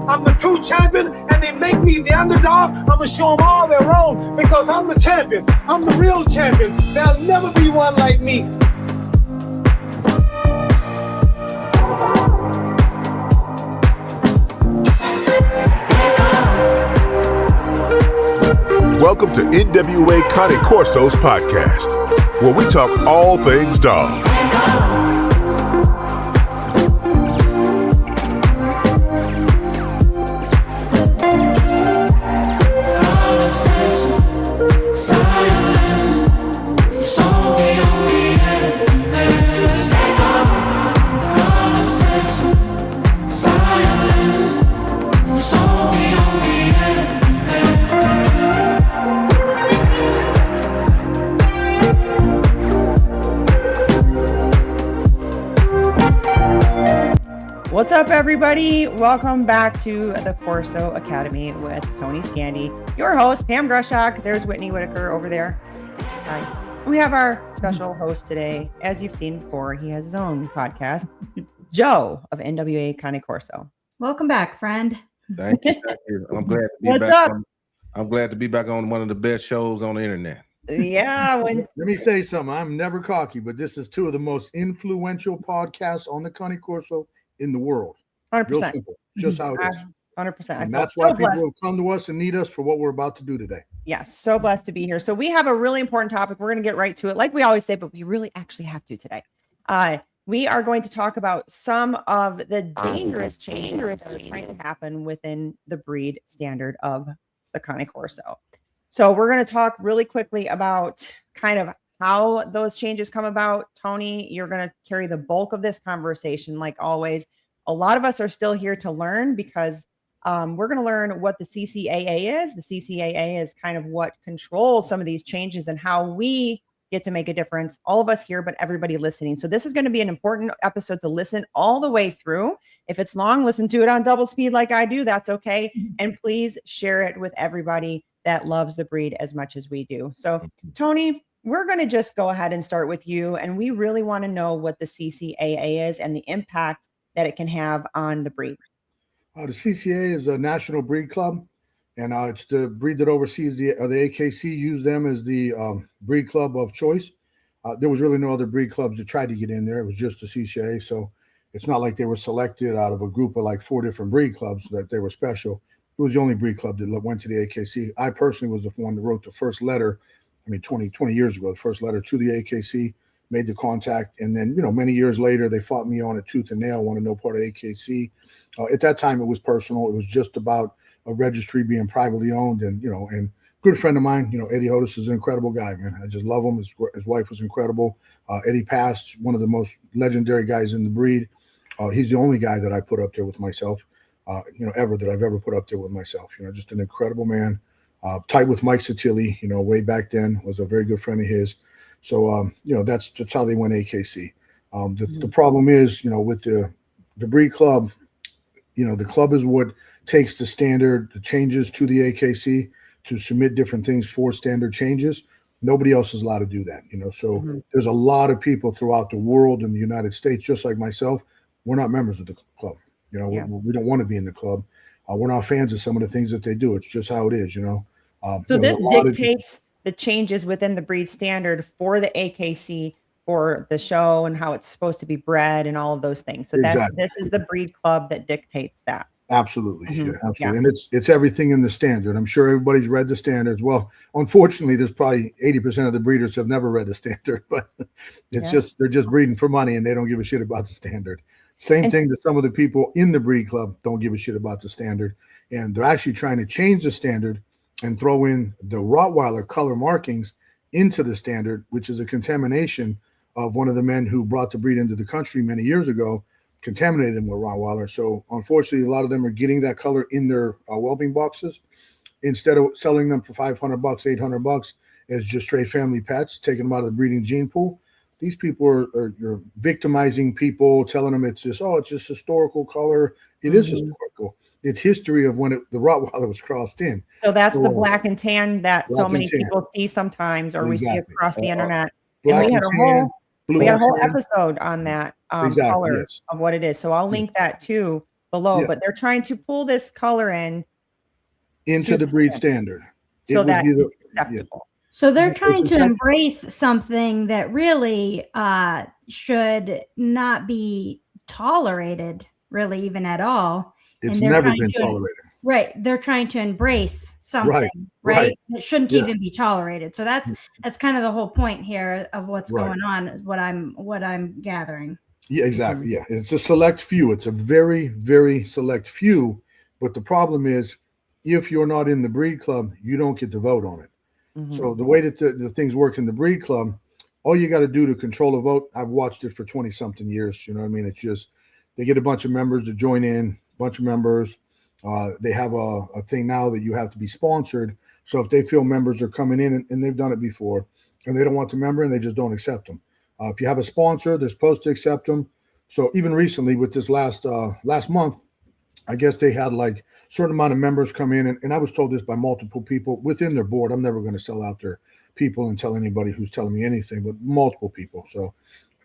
I'm the true champion, and they make me the underdog. I'm going to show them all they're wrong because I'm the champion. I'm the real champion. There'll never be one like me. Welcome to NWA Cane Corsos podcast, where we talk all things dogs. What's up, everybody? Welcome back to the Corso Academy with Tony Scandi, your host, Pam Grushock. There's Whitney Whitaker over there. We have our special host today. As you've seen before, he has his own podcast, Joe of NWA Cane Corso. Welcome back, friend. Thank you. Thank you. I'm glad to be What's back. up? I'm glad to be back on one of the best shows on the internet. Yeah. Let me say something. I'm never cocky, but this is two of the most influential podcasts on the Cane Corso in the world. 100%. Real simple. Just how it is. 100%. And that's why people will come to us and need us for what we're about to do today. Yes, so blessed to be here. So we have a really important topic. We're going to get right to it, like we always say, but we really actually have to today. We are going to talk about some of the dangerous changes that are trying to happen within the breed standard of the Cane Corso. So we're going to talk really quickly about kind of how those changes come about. Tony, you're going to carry the bulk of this conversation, like always. A lot of us are still here to learn because we're going to learn what the CCAA is. The CCAA is kind of what controls some of these changes and how we get to make a difference. All of us here, but everybody listening. So this is going to be an important episode to listen all the way through. If it's long, listen to it on double speed like I do. That's okay. And please share it with everybody that loves the breed as much as we do. So Tony, we're going to just go ahead and start with you. And we really want to know what the CCAA is and the impact that it can have on the breed. The CCAA is a national breed club, and it's the breed that oversees the AKC use them as the breed club of choice. There was really no other breed clubs that tried to get in there. It was just the CCAA. So it's not like they were selected out of a group of like 4 different breed clubs that they were special. It was the only breed club that went to the AKC. I personally was the one that wrote the first letter. 20 years ago, the first letter to the AKC, made the contact. And then, many years later, they fought me on a tooth and nail, wanted no part of AKC. At that time, it was personal. It was just about a registry being privately owned. And, and good friend of mine, Eddie Hodis is an incredible guy, man. I just love him. His wife was incredible. Eddie passed, one of the most legendary guys in the breed. He's the only guy that I put up there with myself, ever that I've ever put up there with myself. Just an incredible man. Tight with Mike Satilli, way back then, was a very good friend of his. So, that's how they went AKC. The problem is, with the breed club, the club is what takes the standard, the changes to the AKC to submit different things for standard changes. Nobody else is allowed to do that, So there's a lot of people throughout the world in the United States, just like myself. We're not members of the club. We don't want to be in the club. We're not fans of some of the things that they do. It's just how it is, So this dictates the changes within the breed standard for the AKC for the show and how it's supposed to be bred and all of those things. So this is the breed club that dictates that. Absolutely. Yeah, absolutely. And it's everything in the standard. I'm sure everybody's read the standards. Well, unfortunately, there's probably 80% of the breeders have never read the standard, but it's they're just breeding for money and they don't give a shit about the standard. Same thing that some of the people in the breed club don't give a shit about the standard. And they're actually trying to change the standard and throw in the Rottweiler color markings into the standard, which is a contamination of one of the men who brought the breed into the country many years ago, contaminated them with Rottweiler. So unfortunately, a lot of them are getting that color in their whelping boxes instead of selling them for $500, $800 as just straight family pets, taking them out of the breeding gene pool. These people are victimizing people, telling them it's just historical color. It is historical. It's history of when the Rottweiler was crossed in. So that's the black and tan that so many people see sometimes, or we see across the internet. And we had a whole episode on that color of what it is. So I'll link that too below, Yeah. but they're trying to pull this color in into the breed standard. so It would that be it's acceptable. So they're It's trying to accept- embrace something that really should not be tolerated, really, even at all. It's And they're never trying been to- tolerated. Right. They're trying to embrace something, right? That shouldn't Yeah. even be tolerated. So that's kind of the whole point here of what's Right. going on, is what I'm gathering. Yeah, exactly. Yeah. It's a select few. It's a very, very select few. But the problem is, if you're not in the breed club, you don't get to vote on it. So the way that the things work in the breed club, all you got to do to control a vote, I've watched it for 20 something years. You know what I mean? It's just, they get a bunch of members to join in, a bunch of members. They have a thing now that you have to be sponsored. So if they feel members are coming in and they've done it before and they don't want the member and they just don't accept them. If you have a sponsor, they're supposed to accept them. So even recently with this last month, I guess they had like a certain amount of members come in. And I was told this by multiple people within their board. I'm never going to sell out their people and tell anybody who's telling me anything, but multiple people. So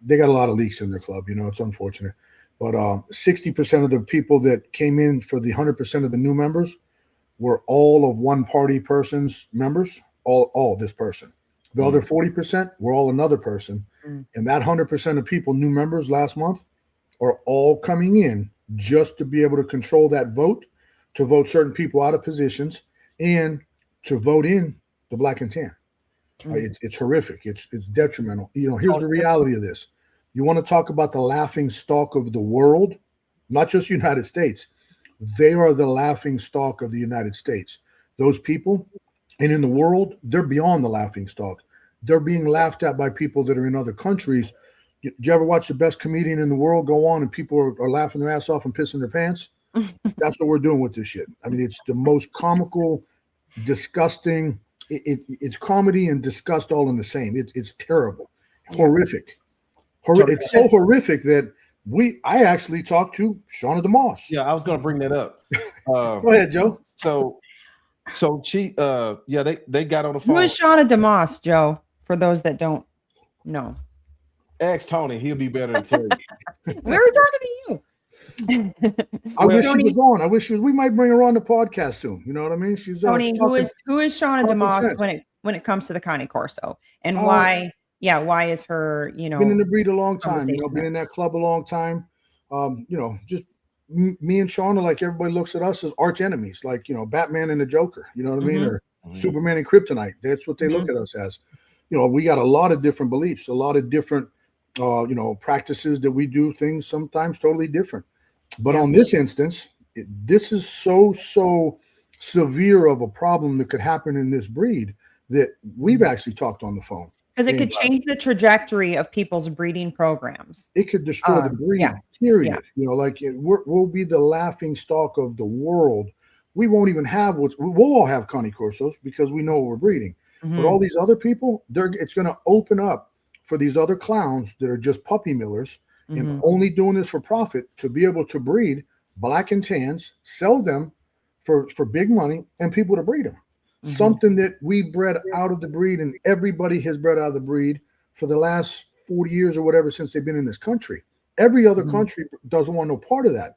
they got a lot of leaks in their club. You know, it's unfortunate. But 60% of the people that came in for the 100% of the new members were all of one party person's members, all this person. The other 40% were all another person. And that 100% of people, new members last month, are all coming in just to be able to control that vote, to vote certain people out of positions, and to vote in the black and tan. It's horrific. It's detrimental. You know, here's the reality of this. You want to talk about the laughing stock of the world, not just United States. They are the laughing stock of the United States. Those people, and in the world, they're beyond the laughing stock. They're being laughed at by people that are in other countries. Did you ever watch the best comedian in the world go on and people are laughing their ass off and pissing their pants? That's what we're doing with this shit. I mean, it's the most comical, disgusting. It's comedy and disgust all in the same. It's terrible, horrific. It's so horrific that I actually talked to Shauna DeMoss. Yeah, I was going to bring that up. Go ahead, Joe. So she, they got on the phone. Who is Shauna DeMoss, Joe? For those that don't know, Ask Tony; he'll be better to tell you. we were talking to you. I wish she was on. I wish we might bring her on the podcast soon. You know what I mean? She's Tony. Who is Shauna DeMoss sense. when it comes to the Cane Corso, and why? Yeah, why is her? You know, been in the breed a long time. You know, been in that club a long time. You know, just me and Shauna, like everybody looks at us as arch enemies, like, you know, Batman and the Joker. You know what I mean? Or Superman and Kryptonite. That's what they look at us as. You know, we got a lot of different beliefs, a lot of different, you know, practices that we do things sometimes totally different. But on this instance, this is so severe of a problem that could happen in this breed that we've actually talked on the phone. Because it could change the trajectory of people's breeding programs. It could destroy the breed, period. Yeah. You know, like we'll be the laughing stock of the world. We won't even have we'll all have Cane Corsos because we know what we're breeding. But all these other people, it's going to open up for these other clowns that are just puppy millers and only doing this for profit to be able to breed black and tans, sell them for big money, and people to breed them. Something that we bred out of the breed, and everybody has bred out of the breed for the last 40 years or whatever since they've been in this country. Every other country doesn't want no part of that.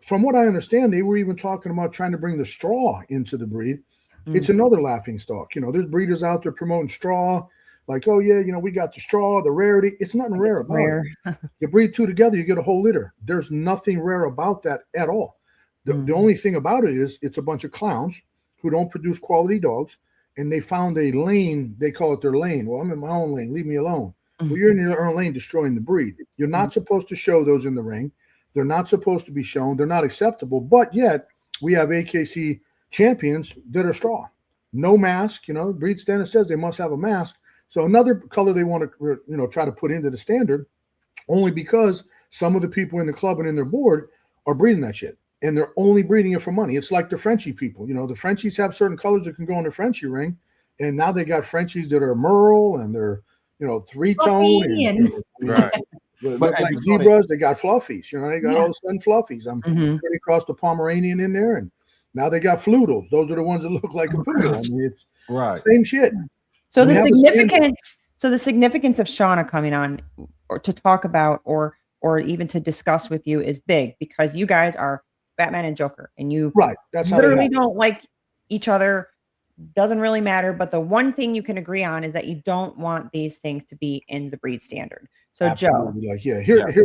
From what I understand, they were even talking about trying to bring the straw into the breed. It's another laughing stock. You know, there's breeders out there promoting straw, like, oh yeah, you know, we got the straw, the rarity. It's nothing rare about it. You breed two together, you get a whole litter. There's nothing rare about that at all. The only thing about it is it's a bunch of clowns who don't produce quality dogs, and they found a lane. They call it their lane. Well, I'm in my own lane. Leave me alone. Well, you're in your own lane destroying the breed. You're not supposed to show those in the ring. They're not supposed to be shown. They're not acceptable. But yet we have AKC champions that are straw. No mask. You know, breed standard says they must have a mask. So another color they want to, you know, try to put into the standard, only because some of the people in the club and in their board are breeding that shit. And they're only breeding it for money. It's like the Frenchie people. You know, the Frenchies have certain colors that can go in the Frenchie ring. And now they got Frenchies that are merle and they're, you know, three-tone. And right. Look like zebras. They got fluffies. You know, they got all of a sudden fluffies. I'm pretty across the Pomeranian in there. And now they got floodles. Those are the ones that look like a poodle. I mean, it's same shit. So the significance of Shauna coming on or to talk about or even to discuss with you is big because you guys are Batman and Joker, and you Right. That's how they literally happen. don't like each other. Doesn't really matter. But the one thing you can agree on is that you don't want these things to be in the breed standard. So Joe, Absolutely. Like, here's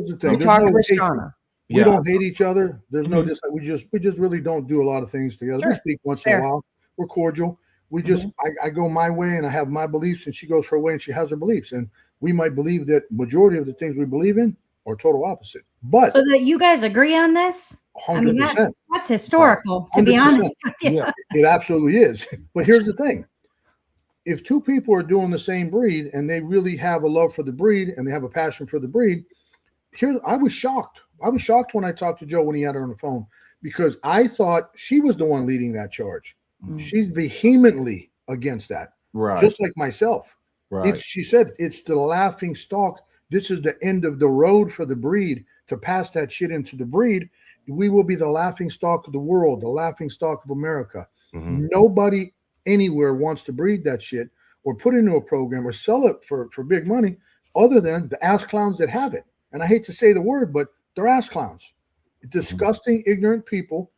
the thing. you There's talked no with hate. Shauna. We don't hate each other. There's no Mhm. dislike. We just really don't do a lot of things together. Sure. We speak once in Fair. a while. We're cordial. We just I go my way and I have my beliefs, and she goes her way and she has her beliefs. And we might believe that majority of the things we believe in are total opposite. But So that you guys agree on this? I mean, 100%. that's historical, to be 100%. honest with you. Yeah. It absolutely is. But here's the thing. If two people are doing the same breed and they really have a love for the breed and they have a passion for the breed, I was shocked. I was shocked when I talked to Joe when he had her on the phone, because I thought she was the one leading that charge. She's vehemently against that, Right. just like myself. Right. She said it's the laughing stock. This is the end of the road for the breed. To pass that shit into the breed, we will be the laughing stock of the world, the laughing stock of America. Nobody anywhere wants to breed that shit or put into a program or sell it for big money, other than the ass clowns that have it. And I hate to say the word, but they're ass clowns. Disgusting, ignorant people.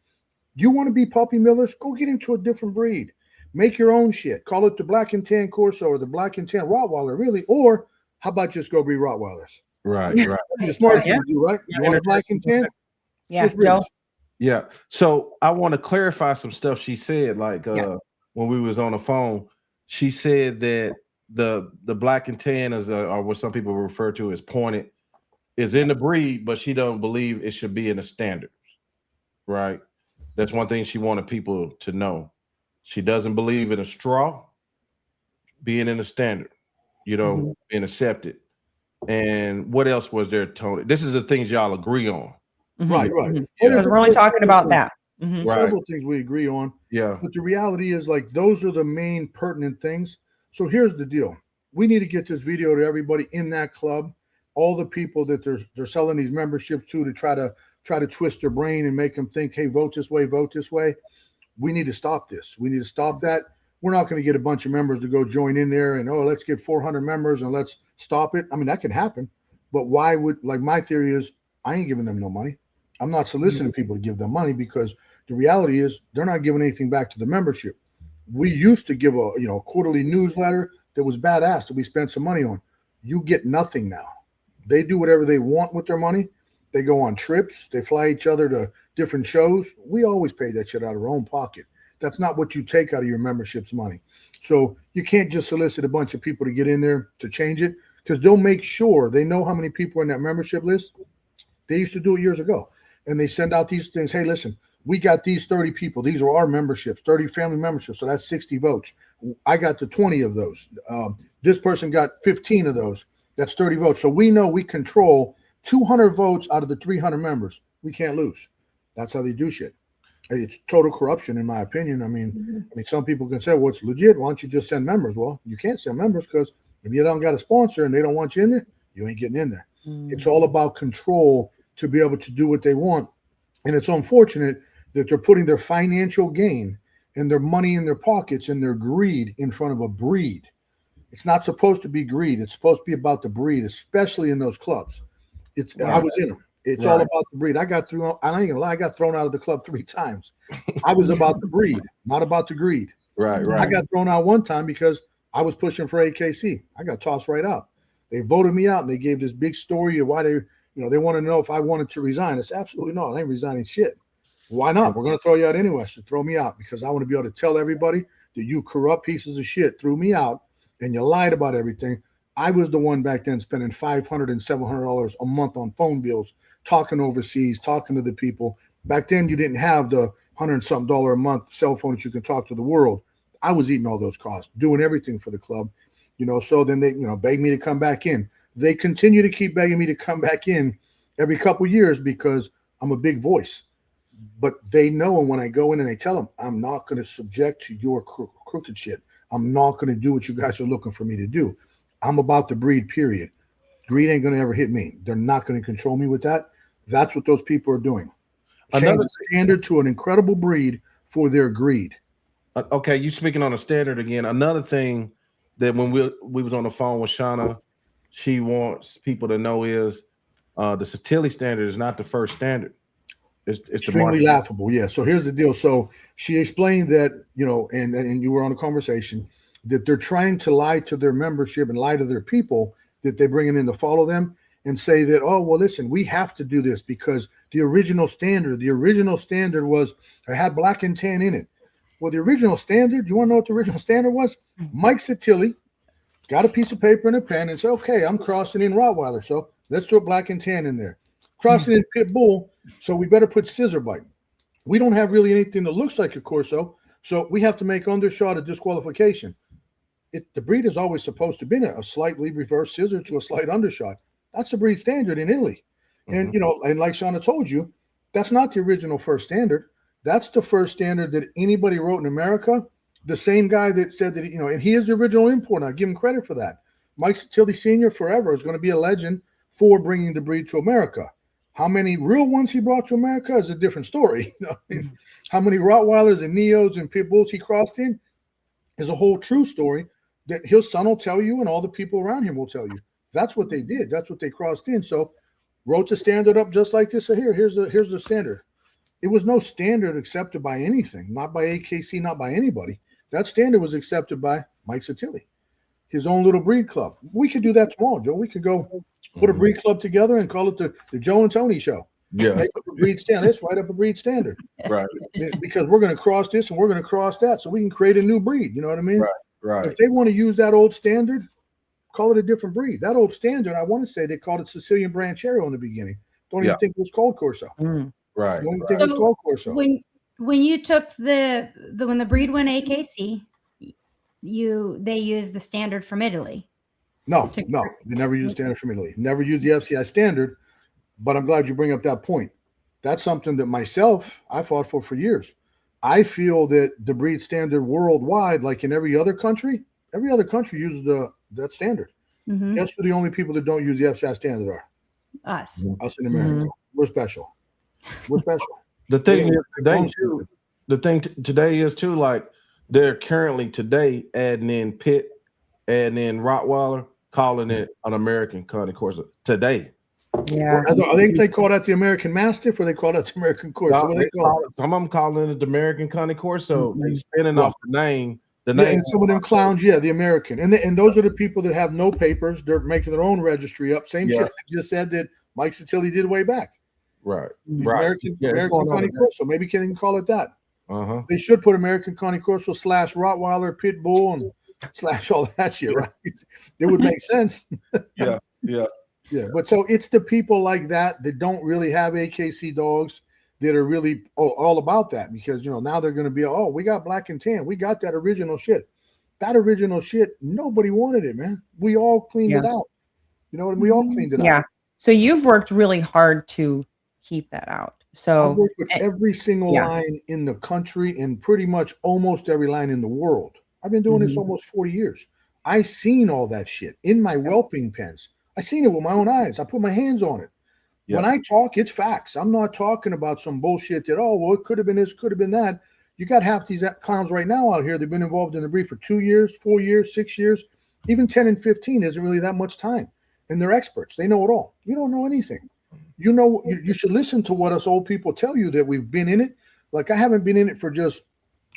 You want to be puppy millers? Go get into a different breed. Make your own shit. Call it the Black and Tan Corso or the Black and Tan Rottweiler, really. Or how about just go breed Rottweilers? Right. That'd be the smart thing to do, right? Yeah. You want a Black and Tan? Yeah, Switch breeds. Joe. Yeah. So I want to clarify some stuff she said. Like Yes. when we was on the phone, she said that the Black and Tan is or what some people refer to as pointed is in the breed, but she don't believe it should be in the standards. Right. That's one thing she wanted people to know. She doesn't believe in a straw being in the standard, being accepted. And what else was there, Tony? This is the things y'all agree on. Right. Because we're only talking about that. Right. Several things we agree on. Yeah. But the reality is, like, those are the main pertinent things. So here's the deal. We need to get this video to everybody in that club, all the people that they're selling these memberships to try to twist their brain and make them think, hey, vote this way, vote this way. We need to stop this. We need to stop that. We're not going to get a bunch of members to go join in there and, let's get 400 members and let's stop it. I mean, that can happen. But why would, like, my theory is I ain't giving them no money. I'm not soliciting people to give them money, because the reality is they're not giving anything back to the membership. We used to give a quarterly newsletter that was badass that we spent some money on. You get nothing now. They do whatever they want with their money. They go on trips. They fly each other to different shows. We always pay that shit out of our own pocket. That's not what you take out of your membership's money. So you can't just solicit a bunch of people to get in there to change it, because they'll make sure they know how many people are in that membership list. They used to do it years ago. And they send out these things. Hey, listen, we got these 30 people. These are our memberships, 30 family memberships. So that's 60 votes. I got the 20 of those. This person got 15 of those. That's 30 votes. So we know we control 200 votes out of the 300 members. We can't lose. That's how they do shit. It's total corruption, in my opinion. I mean, some people can say, well, it's legit. Why don't you just send members? Well, you can't send members, because if you don't got a sponsor and they don't want you in there, you ain't getting in there. It's all about control to be able to do what they want. And it's unfortunate that they're putting their financial gain and their money in their pockets and their greed in front of a breed. It's not supposed to be greed. It's supposed to be about the breed, especially in those clubs. I was in them. It's all about the breed. I got thrown out of the club 3 times. I was about the breed, not about the greed. Right. I got thrown out one time because I was pushing for AKC. I got tossed right out. They voted me out, and they gave this big story of why they want to know if I wanted to resign. It's absolutely not. I ain't resigning shit. Why not? We're going to throw you out anyway. So throw me out, because I want to be able to tell everybody that you corrupt pieces of shit threw me out and you lied about everything. I was the one back then spending $500 and $700 a month on phone bills, talking overseas, talking to the people. Back then, you didn't have the $100-something a month cell phone that you can talk to the world. I was eating all those costs, doing everything for the club. So then they, begged me to come back in. They continue to keep begging me to come back in every couple years because I'm a big voice. But they know, and when I go in and I tell them, I'm not going to subject to your crooked shit. I'm not going to do what you guys are looking for me to do. I'm about the breed, period. Greed ain't going to ever hit me. They're not going to control me with that. That's what those people are doing. Change the standard to an incredible breed for their greed. Okay, you speaking on a standard again. Another thing that when we was on the phone with Shauna, she wants people to know is the Satilli standard is not the first standard. It's the extremely market. laughable. Yeah. So here's the deal. So she explained that, and you were on a conversation, that they're trying to lie to their membership and lie to their people that they're bringing in to follow them, and say that, oh, well, listen, we have to do this because the original standard was, it had black and tan in it. Well, the original standard, you want to know what the original standard was? Mike Satilli got a piece of paper and a pen and said, okay, I'm crossing in Rottweiler, so let's do a black and tan in there. Crossing in Pit Bull, so we better put scissor bite. We don't have really anything that looks like a Corso, so we have to make undershot a disqualification. The breed is always supposed to be a slightly reverse scissor to a slight undershot. That's the breed standard in Italy. And, and like Shauna told you, that's not the original first standard. That's the first standard that anybody wrote in America. The same guy that said that, and he is the original importer. I give him credit for that. Mike Satilli Sr. forever is going to be a legend for bringing the breed to America. How many real ones he brought to America is a different story. How many Rottweilers and Neos and Pit Bulls he crossed in is a whole true story that his son will tell you and all the people around him will tell you. That's what they did. That's what they crossed in. So wrote the standard up just like this. So here's the standard. It was no standard accepted by anything, not by AKC, not by anybody. That standard was accepted by Mike Satilli, his own little breed club. We could do that tomorrow, Joe. We could go put a breed club together and call it the Joe and Tony show. Yeah. Make up a breed standard. Let's write up a breed standard. Right. Because we're going to cross this and we're going to cross that so we can create a new breed. You know what I mean? Right. If they want to use that old standard, call it a different breed. That old standard, I want to say they called it Sicilian Branchero in the beginning. Don't even think it was called Corso. Right. Don't even think it was called Corso. When you took when the breed went AKC, they used the standard from Italy. No, they never used standard from Italy. Never used the FCI standard. But I'm glad you bring up that point. That's something that I fought for years. I feel that the breed standard worldwide, like in every other country uses that standard. Guess who the only people that don't use the FCI standard are? Us in America. We're special. The thing today is too, like they're currently today adding in Pit, adding in Rottweiler, calling it an American Cane Corso today. Yeah. I think they call that the American Mastiff, or they call that the American Corso. What do they call it? Some of them calling it the American Cane Corso. They spinning off the name. And some of them clowns, the American. And those are the people that have no papers. They're making their own registry up. Same shit I just said that Mike Satilli did way back. Right. American Cane Corso. Maybe can't even call it that. They should put American Cane Corso / Rottweiler, Pit Bull, and / all that shit, right? It would make sense. Yeah. But so it's the people like that don't really have AKC dogs that are really all about that, because now they're going to be, we got black and tan, we got that original shit. That original shit, nobody wanted it, man. We all cleaned it out. We all cleaned it out. Yeah. So you've worked really hard to keep that out. So I've worked with every single line in the country and pretty much almost every line in the world. I've been doing this almost 40 years. I seen all that shit in my whelping pens. I seen it with my own eyes. I put my hands on it. When I talk, it's facts. I'm not talking about some bullshit that, it could have been this, could have been that. You got half these clowns right now out here. They've been involved in the breed for 2 years, 4 years, 6 years, even 10 and 15 isn't really that much time. And they're experts. They know it all. You don't know anything. You should listen to what us old people tell you that we've been in it. Like I haven't been in it for just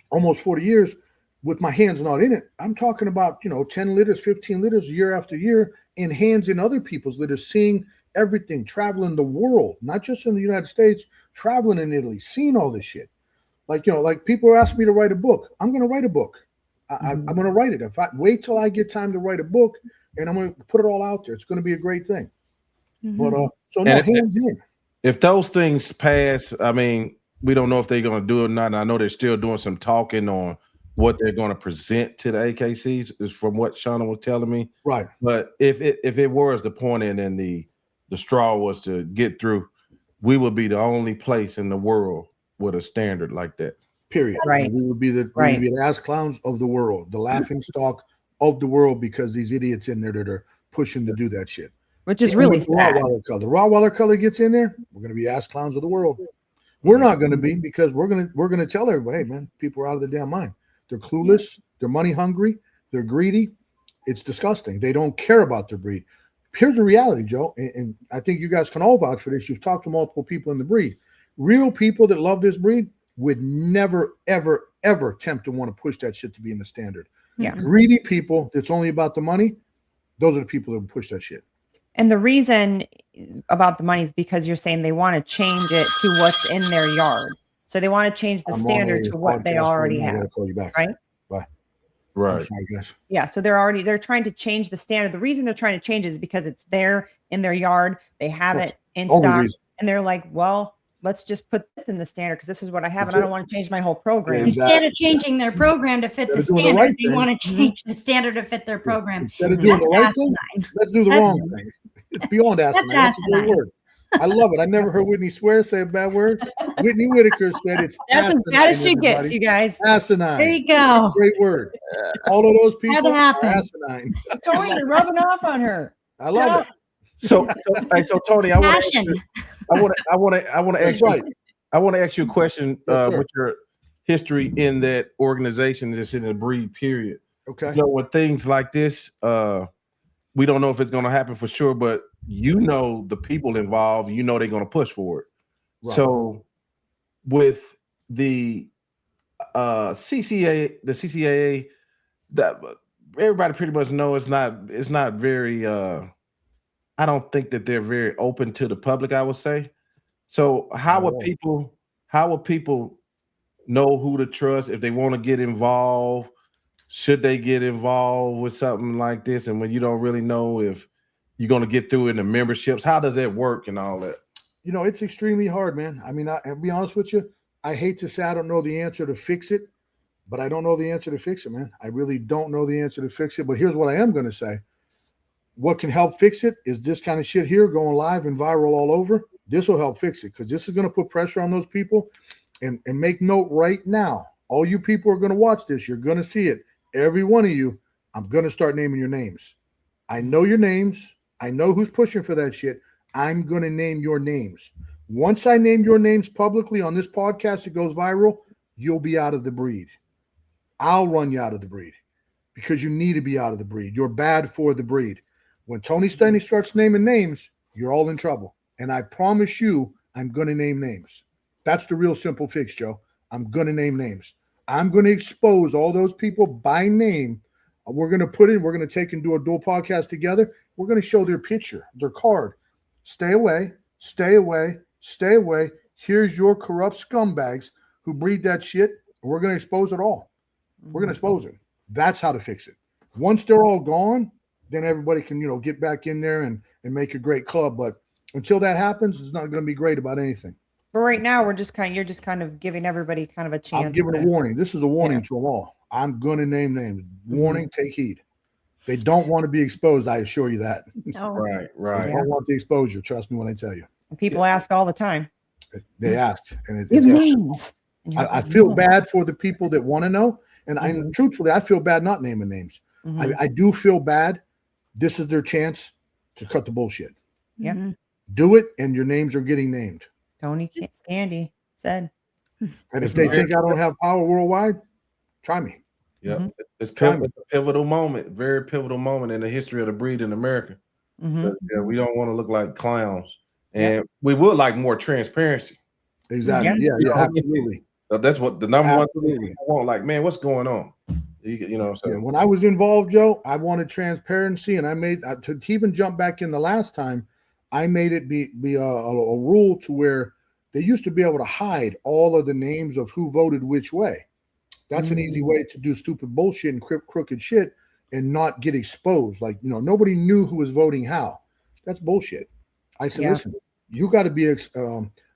almost 40 years with my hands not in it. I'm talking about, 10 litters, 15 litters year after year in hands in other people's litters, seeing everything, traveling the world, not just in the United States, traveling in Italy, seeing all this shit. Like people are asking me to write a book. I'm going to write a book. I'm going to write it. If I wait till I get time to write a book, and I'm going to put it all out there, it's going to be a great thing. But hands in. If those things pass, I mean, we don't know if they're going to do it or not. And I know they're still doing some talking on what they're going to present to the AKCs, is from what Shauna was telling me. Right. But if it was the point and the straw was to get through, we would be the only place in the world with a standard like that. Period. Right. We would be the ass clowns of the world, the laughing stock of the world, because these idiots in there that are pushing to do that shit. Which is really sad. Rottweiler color gets in there, we're going to be ass clowns of the world. We're not going to be, because we're going to tell everybody, hey man, people are out of their damn mind. They're clueless. They're money hungry. They're greedy. It's disgusting. They don't care about their breed. Here's the reality, Joe, and I think you guys can all vouch for this. You've talked to multiple people in the breed. Real people that love this breed would never, ever, ever attempt to want to push that shit to be in the standard. Yeah. Greedy people that's only about the money, those are the people that would push that shit. And the reason about the money is because you're saying they want to change it to what's in their yard. So they want to change the standard to what they already have. I gotta call you back. Right? Bye. Right. I'm sorry, guys. Yeah. So they're trying to change the standard. The reason they're trying to change is because it's there in their yard. They have That's it in only stock. reason. And they're like, well, let's just put this in the standard because this is what I have. That's And I don't it. want to change my whole program. Exactly. Instead of changing their program to fit the Instead of doing the standard, right they thing. want to change the standard to fit their program. Instead of doing the That's right thing, asinine. let's do the That's- wrong thing. It's beyond asinine. That's a great asinine. word. I love it. I never heard Whitney Swear say a bad word. Whitney Whitaker said it's That's as bad as she gets, everybody. you guys. Asinine. There you go. Great word. All of those people are happen. asinine. Tony, you're rubbing off on her. I love it. So Tony, I want Passion. to ask That's right. you. I want to ask you a question Yes, sir. with your history in that organization that's in the breed period. Okay. You know, with things like this, we don't know if it's going to happen for sure, but you know the people involved, you know they're going to push for it. Right. So with the CCAA, that everybody pretty much know it's not very I don't think that they're very open to the public, I would say. So how would people know who to trust if they want to get involved? Should they get involved with something like this? And when you don't really know if you're going to get through in the memberships, how does that work and all that? You know, it's extremely hard, man. I mean, I'll be honest with you. I hate to say I don't know the answer to fix it, but I don't know the answer to fix it, man. I really don't know the answer to fix it. But here's what I am going to say. What can help fix it is this kind of shit here going live and viral all over. This will help fix it because this is going to put pressure on those people. And make note right now, all you people are going to watch this. You're going to see it. Every one of you, I'm going to start naming your names. I know your names. I know who's pushing for that shit. I'm going to name your names. Once I name your names publicly on this podcast, it goes viral, you'll be out of the breed. I'll run you out of the breed because you need to be out of the breed. You're bad for the breed. When Tony Scandi starts naming names, you're all in trouble. And I promise you, I'm going to name names. That's the real simple fix, Joe. I'm going to name names. I'm going to expose all those people by name. We're going to take and do a dual podcast together. We're going to show their picture, their card. Stay away, stay away, stay away. Here's your corrupt scumbags who breed that shit. We're going to expose it all. We're going to expose it. That's how to fix it. Once they're all gone, then everybody can, get back in there and make a great club. But until that happens, it's not going to be great about anything. But right now, you're just kind of giving everybody kind of a chance. I'm giving a warning. This is a warning to them all. I'm going to name names. Warning, take heed. They don't want to be exposed. I assure you that. Oh, Right. They don't want the exposure. Trust me when I tell you. People ask all the time. They asked. And Give names. And you're I like, feel "No." bad for the people that want to know. And truthfully, I feel bad not naming names. Mhm. I do feel bad. This is their chance to cut the bullshit. Yeah. Mhm. Do it, and your names are getting named. Tony Scandi said. And if they think I don't have power worldwide, try me. Yeah, Mhm. it's Time. a pivotal moment, very pivotal moment in the history of the breed in America. Mhm. Yeah, we don't want to look like clowns, and we would like more transparency. Exactly. Yeah, Yeah. absolutely. So that's what the number one thing Absolutely. we want. Like, man, what's going on? So Yeah, when I was involved, Joe, I wanted transparency, and I made to even jump back in the last time. I made it be a rule to where they used to be able to hide all of the names of who voted which way. That's an easy way to do stupid bullshit and crooked shit and not get exposed. Like, nobody knew who was voting how. That's bullshit. I said, listen, you got to be,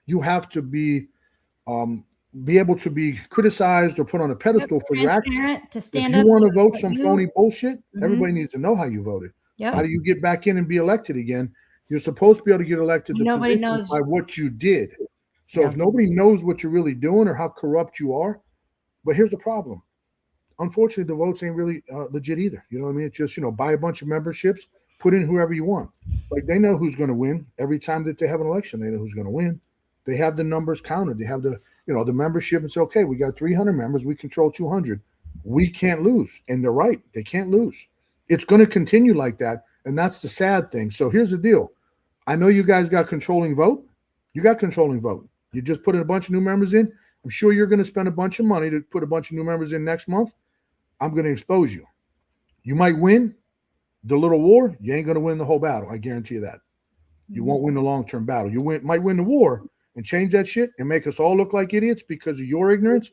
you have to be able to be criticized or put on a pedestal for your actions. Transparent to If stand you up. want to to vote what some you- phony bullshit, Mhm. everybody needs to know how you voted. Yep. How do you get back in and be elected again? You're supposed to be able to get elected to Nobody positions knows. by what you did. So Yeah. if nobody knows what you're really doing or how corrupt you are, but here's the problem. Unfortunately, the votes ain't really legit either. You know what I mean? It's just, buy a bunch of memberships, put in whoever you want. Like, they know who's going to win every time that they have an election. They know who's going to win. They have the numbers counted. They have the membership and say, okay, we got 300 members. We control 200. We can't lose. And they're right. They can't lose. It's going to continue like that. And that's the sad thing. So here's the deal. I know you guys got controlling vote. You got controlling vote. You just put a bunch of new members in. I'm sure you're going to spend a bunch of money to put a bunch of new members in next month. I'm going to expose you. You might win the little war. You ain't going to win the whole battle. I guarantee you that. You won't win the long-term battle. You might win the war and change that shit and make us all look like idiots because of your ignorance.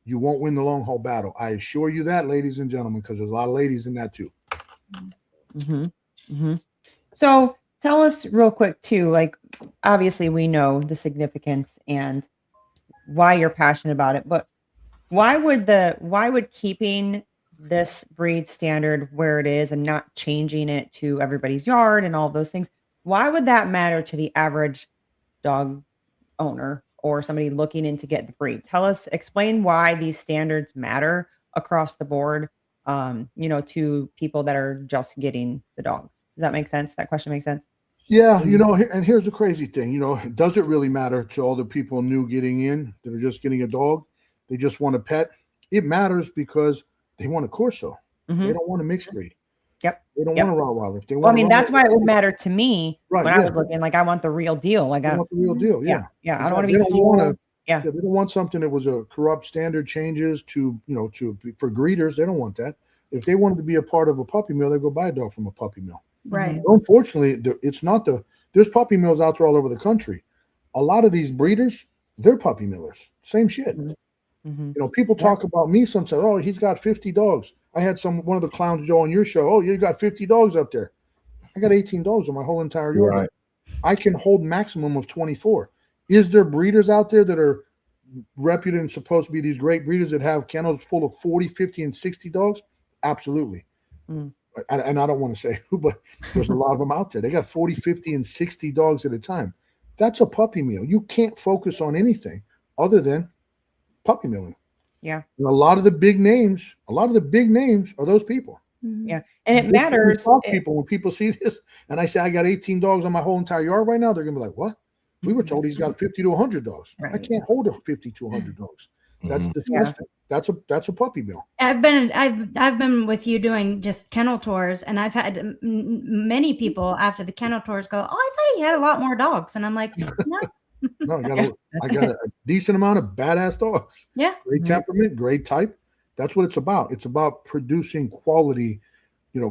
You won't win the long-haul battle. I assure you that, ladies and gentlemen, because there's a lot of ladies in that too. So tell us real quick too, like obviously we know the significance and why you're passionate about it, but why would keeping this breed standard where it is and not changing it to everybody's yard and all those things, why would that matter to the average dog owner or somebody looking into get the breed? Explain why these standards matter across the board, to people that are just getting the dogs. Does that make sense? That question makes sense? Yeah, and here's the crazy thing, does it really matter to all the people new getting in that are just getting a dog? They just want a pet. It matters because they want a Corso. They don't want a mixed breed. Yep. They don't want a Rottweiler. If they want that's why it would matter to me when I was looking. Like, I want the real deal. Like, I want the real deal. Yeah. Yeah. I don't want to be fooled. They don't want something that was a corrupt standard changes for breeders. They don't want that. If they wanted to be a part of a puppy mill, they go buy a dog from a puppy mill. Right. Unfortunately, it's not there's puppy mills out there all over the country. A lot of these breeders, they're puppy millers. Same shit. People talk about me sometimes. Oh, he's got 50 dogs. I had one of the clowns, Joe, on your show. Oh, you got 50 dogs up there. I got 18 dogs on my whole entire yard. Right. I can hold maximum of 24. Is there breeders out there that are reputed and supposed to be these great breeders that have kennels full of 40, 50, and 60 dogs? Absolutely. And I don't want to say who, but there's a lot of them out there. They got 40, 50, and 60 dogs at a time. That's a puppy mill. You can't focus on anything other than puppy milling. Yeah. And a lot of the big names are those people. Yeah. And it matters. When people see this and I say I got 18 dogs on my whole entire yard right now, they're gonna be like, what? We were told he's got 50 to 100 dogs. Right. I can't hold 50 to 100 dogs. That's disgusting. Yeah. That's a puppy mill. I've been with you doing just kennel tours, and I've had many people after the kennel tours go, "Oh, I thought he had a lot more dogs," and I'm like, "No." No, I got a decent amount of badass dogs. Yeah. Great temperament, great type. That's what it's about. It's about producing quality,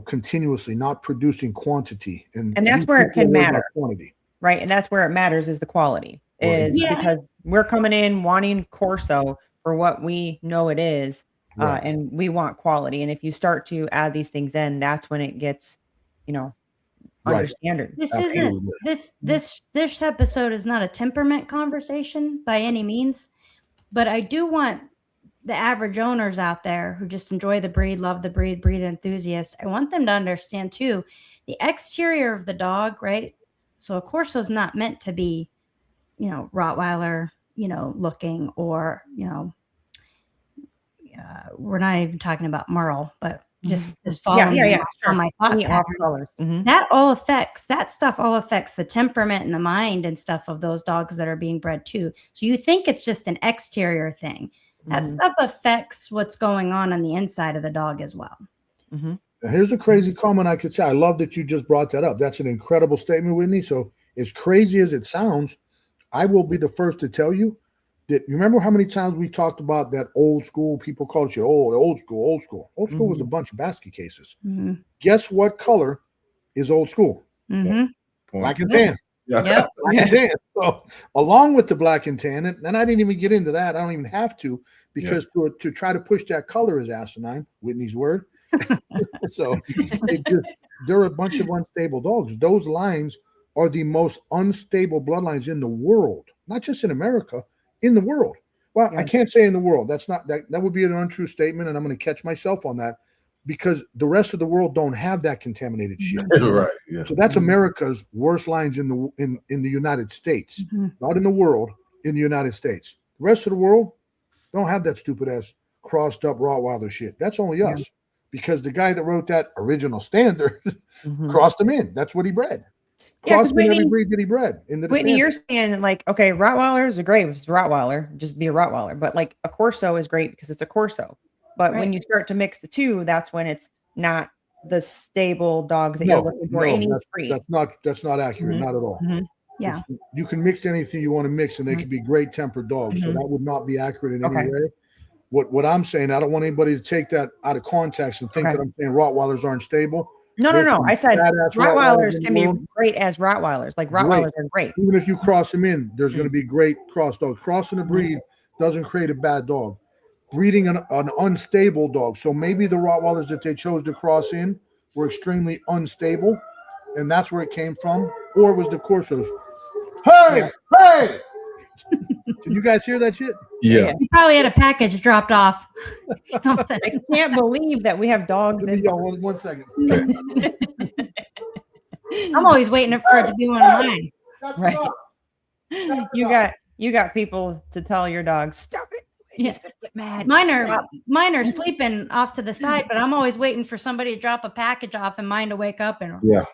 continuously, not producing quantity. And that's where it can matter. Quantity. Right. And that's where it matters is the quality. Because we're coming in wanting Corso for what we know it is. Right. And we want quality. And if you start to add these things in, that's when it gets, under standard. This episode is not a temperament conversation by any means, but I do want the average owners out there who just enjoy the breed, love the breed enthusiasts. I want them to understand too, the exterior of the dog, right? So a Corso is not meant to be, Rottweiler, looking, or, we're not even talking about Merle, but just following on my thought pattern. That stuff all affects the temperament and the mind and stuff of those dogs that are being bred too. So you think it's just an exterior thing. That stuff affects what's going on the inside of the dog as well. Now, here's a crazy comment I could say. I love that you just brought that up. That's an incredible statement, Whitney. So as crazy as it sounds, I will be the first to tell you that, you remember how many times we talked about that old school, people called it old school. Old school was a bunch of basket cases. Guess what color is old school? Black and tan. Yeah. Black and tan. So along with the black and tan, and I didn't even get into that. I don't even have to, because to try to push that color is asinine, Whitney's word. So there are a bunch of unstable dogs. Those lines are the most unstable bloodlines in the world, not just in America, in the world. Well, I can't say in the world. That would be an untrue statement, and I'm going to catch myself on that, because the rest of the world don't have that contaminated shit. Right. Yeah. So that's America's worst lines in the United States, not in the world, in the United States. The rest of the world don't have that stupid ass crossed up Rottweiler shit. That's only us, because the guy that wrote that original standard crossed them in. That's what he bred. Crossed in every breed that he bred. Whitney, you're saying like, okay, Rottweilers are great. It's Rottweiler, just be a Rottweiler. But like a Corso is great because it's a Corso. But when you start to mix the two, that's when it's not the stable dogs that you're looking for. Any breed. That's not accurate. Not at all. Yeah. You can mix anything you want to mix, and they can be great tempered dogs. So that would not be accurate in any way. What I'm saying, I don't want anybody to take that out of context and think that I'm saying Rottweilers aren't stable. No. I said Rottweilers can be great as Rottweilers. Like Rottweilers are great. Even if you cross them in, there's going to be great cross dogs. Crossing a breed doesn't create a bad dog. Breeding an unstable dog. So maybe the Rottweilers that they chose to cross in were extremely unstable, and that's where it came from. Or it was the Corsos. Hey! Can you guys hear that shit? Yeah. You probably had a package dropped off. Something. I can't believe that we have dogs. One second. I'm always waiting for it to be one of mine. Right. You got people to tell your dog, stop it. Yeah. Get mad. Mine are sleeping off to the side, but I'm always waiting for somebody to drop a package off and mine to wake up and Yeah.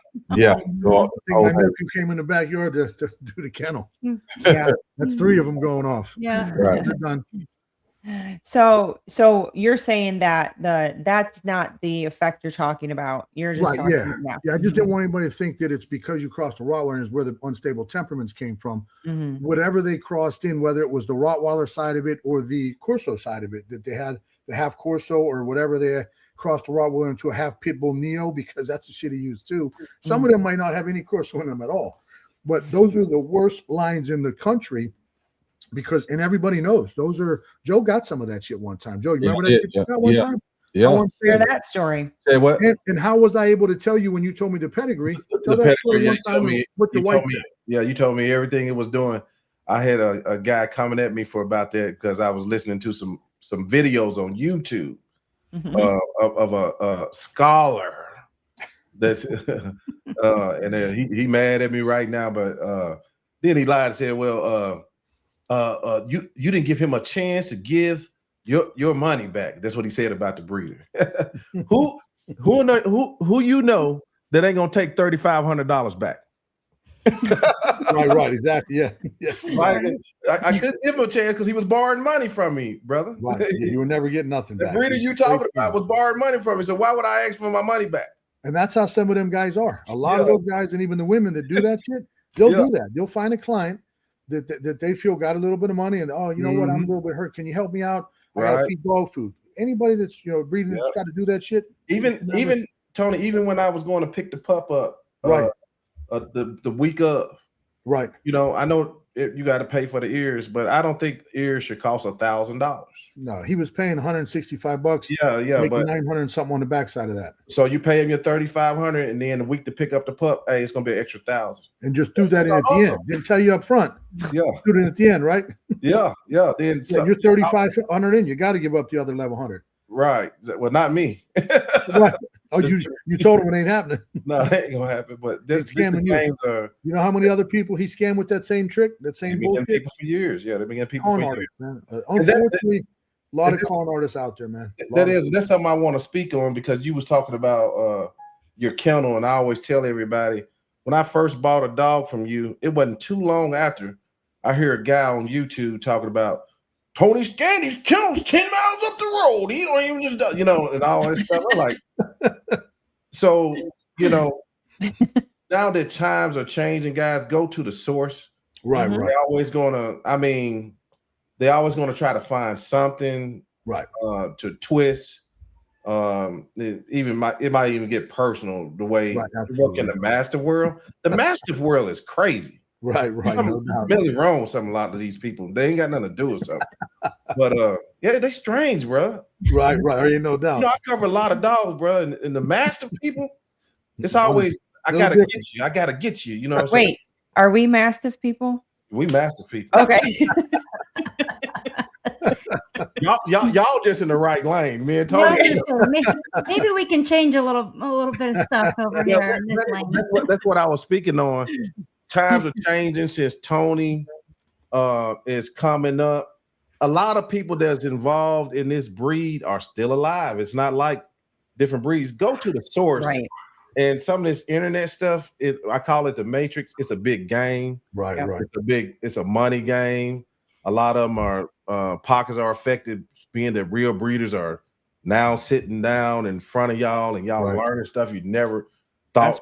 I think my nephew came in the backyard to do the kennel. Yeah. That's 3 of them going off. Yeah. Right. They're done. So you're saying that that's not the effect you're talking about. You're just Right, yeah. I just didn't want anybody to think that it's because you crossed a Rottweiler and is where the unstable temperaments came from. Whatever they crossed in, whether it was the Rottweiler side of it or the Corso side of it, that they had the half Corso or whatever, they crossed the Rottweiler into a half Pitbull Neo, because that's the shit he used too. Some of them might not have any Corso in them at all, but those are the worst lines in the country. Because, and everybody knows, those are, Joe got some of that shit one time. Joe, you remember that shit you got one time? Yeah. I want to hear that story. Say what? And how was I able to tell you when you told me the pedigree? Tell that story one time with the white. You told me everything it was doing. I had a guy coming at me for about that because I was listening to some videos on YouTube of a scholar that's and he mad at me right now, but then he lied and said, well, you didn't give him a chance to give your money back. That's what he said about the breeder. who you know that ain't gonna take $3,500 back? right, exactly. Yeah, yes. Right. I couldn't give him a chance because he was borrowing money from me, brother. Right. Yeah, you would never get nothing back. The breeder you talking about was borrowing money from me, so why would I ask for my money back? And that's how some of them guys are. A lot of those guys, and even the women that do that shit, they'll do that. They'll find a client that they feel got a little bit of money, and you know what, I'm a little bit hurt. Can you help me out? I gotta feed dog food. Anybody that's breeding that's got to do that shit. Even Tony, even when I was going to pick the pup up, the week of, right. I know you got to pay for the ears, but I don't think ears should cost $1,000. No, he was paying $165. Yeah, but 900 something on the backside of that. So you pay him your $3,500, and then the week to pick up the pup, hey, it's gonna be an extra $1,000. And just do that at the end. Didn't tell you up front. Yeah, do it at the end, right? Yeah. Then you're $3,500 in. You got to give up the other $1,100. Right. Well, not me. Right. Oh, you told him it ain't happening. No, it ain't gonna happen. But this scamming games are. You know how many other people he scammed with that same trick, that same bullshit? People for years. Yeah, they've been getting people for years. Man. Unfortunately, a lot of con artists out there, man. That's something I want to speak on, because you was talking about your kennel, and I always tell everybody, when I first bought a dog from you, it wasn't too long after I hear a guy on YouTube talking about Tony Scandi's kennel's 10 miles up the road. He don't even just, and all that stuff. I'm like, so, now that times are changing, guys, go to the source. Right. They're always gonna try to find something to twist. It might even get personal the way you look in the Mastiff world. The Mastiff world is crazy. Right. I'm really wrong with a lot of these people. They ain't got nothing to do with something. But they strange, bro. Right. Ain't no doubt. I cover a lot of dogs, bro, and the Mastiff people, it's always I gotta get you. You know what I'm saying? Wait, are we Mastiff people? We Mastiff people. Okay. y'all just in the right lane, man. Tony. Maybe we can change a little bit of stuff over here in this lane. That's what I was speaking on. Times are changing since Tony is coming up. A lot of people that's involved in this breed are still alive. It's not like different breeds. Go to the source. Right. And some of this internet stuff, I call it the matrix. It's a big game. Right. It's a money game. A lot of them are pockets are affected, being that real breeders are now sitting down in front of y'all and y'all learning stuff you never thought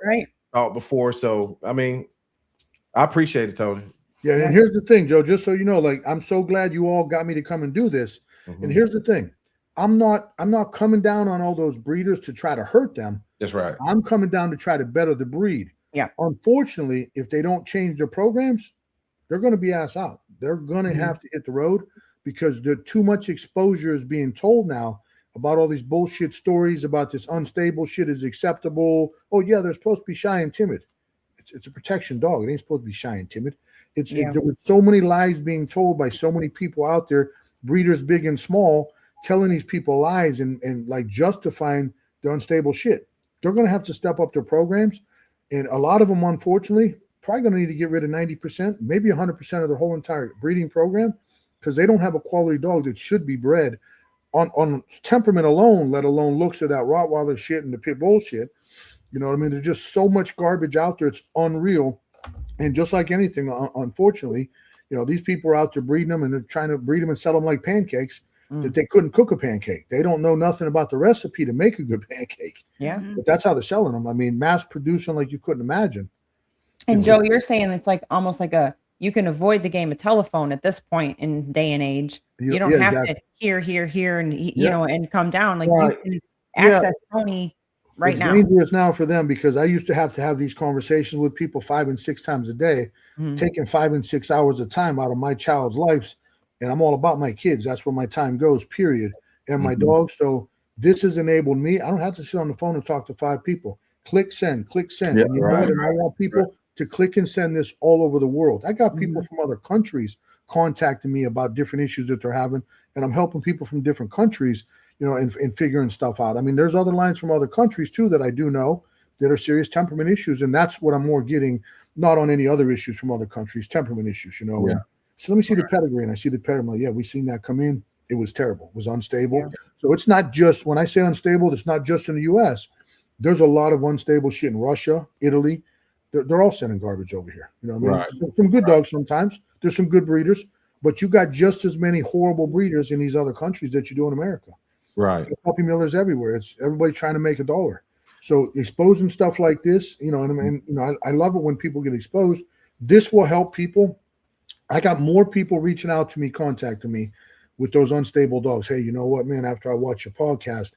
before. So I mean, I appreciate it, Tony. Yeah, and here's the thing, Joe, just so you know, like, I'm so glad you all got me to come and do this. And here's the thing. I'm not coming down on all those breeders to try to hurt them. That's right. I'm coming down to try to better the breed. Yeah. Unfortunately, if they don't change their programs, they're going to be ass out. They're going to have to hit the road because too much exposure is being told now about all these bullshit stories about this unstable shit is acceptable. Oh yeah, they're supposed to be shy and timid. It's a protection dog. It ain't supposed to be shy and timid. There was so many lies being told by so many people out there, breeders big and small, telling these people lies and like justifying the unstable shit. They're going to have to step up their programs. And a lot of them, unfortunately, probably going to need to get rid of 90%, maybe 100% of their whole entire breeding program because they don't have a quality dog that should be bred on temperament alone, let alone looks of that Rottweiler shit and the pit bull shit. You know what I mean? There's just so much garbage out there. It's unreal. And just like anything, unfortunately, you know, these people are out there breeding them and they're trying to breed them and sell them like pancakes that they couldn't cook a pancake. They don't know nothing about the recipe to make a good pancake. Yeah. But that's how they're selling them. I mean, mass producing like you couldn't imagine. And Joe, you're saying it's like almost like you can avoid the game of telephone at this point in day and age. You don't have to here, and you know, and come down. Like you can access Tony right now. It's dangerous now for them because I used to have these conversations with people 5 and 6 times a day, taking 5 and 6 hours of time out of my child's lives. And I'm all about my kids. That's where my time goes, period. And my dogs. So this has enabled me. I don't have to sit on the phone and talk to 5 people. Click send. Yeah, and you know what? And I want people to click and send this all over the world. I got people from other countries contacting me about different issues that they're having. And I'm helping people from different countries, you know, and figuring stuff out. I mean, there's other lines from other countries too that I do know that are serious temperament issues. And that's what I'm more getting, not on any other issues from other countries, temperament issues, you know. Yeah. So let me see the pedigree. And I see the pedigree. Yeah, we seen that come in. It was terrible. It was unstable. Yeah. So it's not just, when I say unstable, it's not just in the US. There's a lot of unstable shit in Russia, Italy. They're all sending garbage over here. You know what I mean? Right. Some good dogs sometimes. There's some good breeders, but you got just as many horrible breeders in these other countries that you do in America. Right. Puppy millers everywhere. It's everybody trying to make a dollar. So exposing stuff like this, you know, and you know, I love it when people get exposed. This will help people. I got more people reaching out to me, contacting me with those unstable dogs. Hey, you know what, man, after I watch your podcast,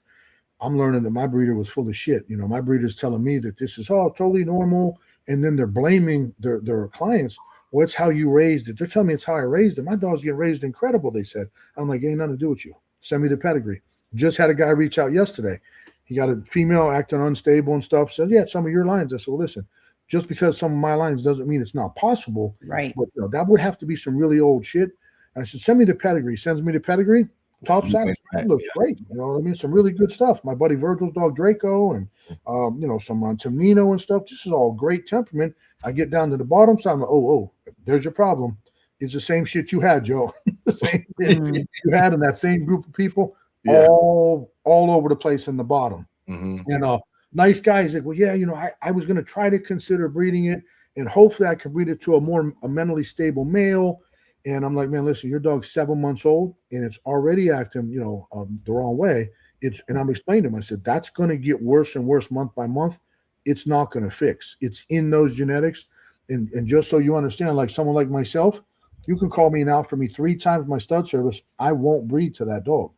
I'm learning that my breeder was full of shit. You know, my breeder's telling me that this is all totally normal. And then they're blaming their clients. Well, it's how you raised it. They're telling me it's how I raised it. My dogs get raised incredible, they said. I'm like, ain't nothing to do with you. Send me the pedigree. Just had a guy reach out yesterday. He got a female acting unstable and stuff. Said, yeah, some of your lines. I said, well, listen, just because some of my lines doesn't mean it's not possible. Right. But you know, that would have to be some really old shit. And I said, send me the pedigree. Sends me the pedigree. Top side looks great. You know what I mean? Some really good stuff. My buddy Virgil's dog Draco and you know, some Nino and stuff. This is all great temperament. I get down to the bottom side. I'm like, oh, there's your problem. It's the same shit you had, Joe. The same shit you had in that same group of people, all over the place in the bottom. And nice guy. He's like, well, yeah, you know, I was going to try to consider breeding it, and hopefully I can breed it to a mentally stable male. And I'm like, man, listen, your dog's 7 months old and it's already acting, you know, the wrong way. And I'm explaining to him, I said, that's going to get worse and worse month by month. It's not going to fix. It's in those genetics. And just so you understand, like someone like myself, you can call me and out for me 3 times my stud service. I won't breed to that dog.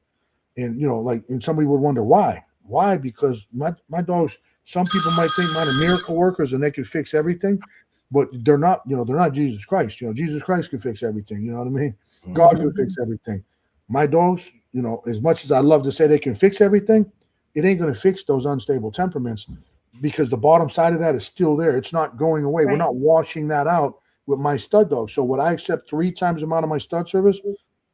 And, you know, like, and somebody would wonder why. Why? Because my dogs, some people might think mine are miracle workers and they can fix everything. But they're not, you know, they're not Jesus Christ. You know, Jesus Christ can fix everything. You know what I mean? God can fix everything. My dogs, you know, as much as I love to say they can fix everything, it ain't going to fix those unstable temperaments because the bottom side of that is still there. It's not going away. Right. We're not washing that out with my stud dog. So would I accept 3 times the amount of my stud service?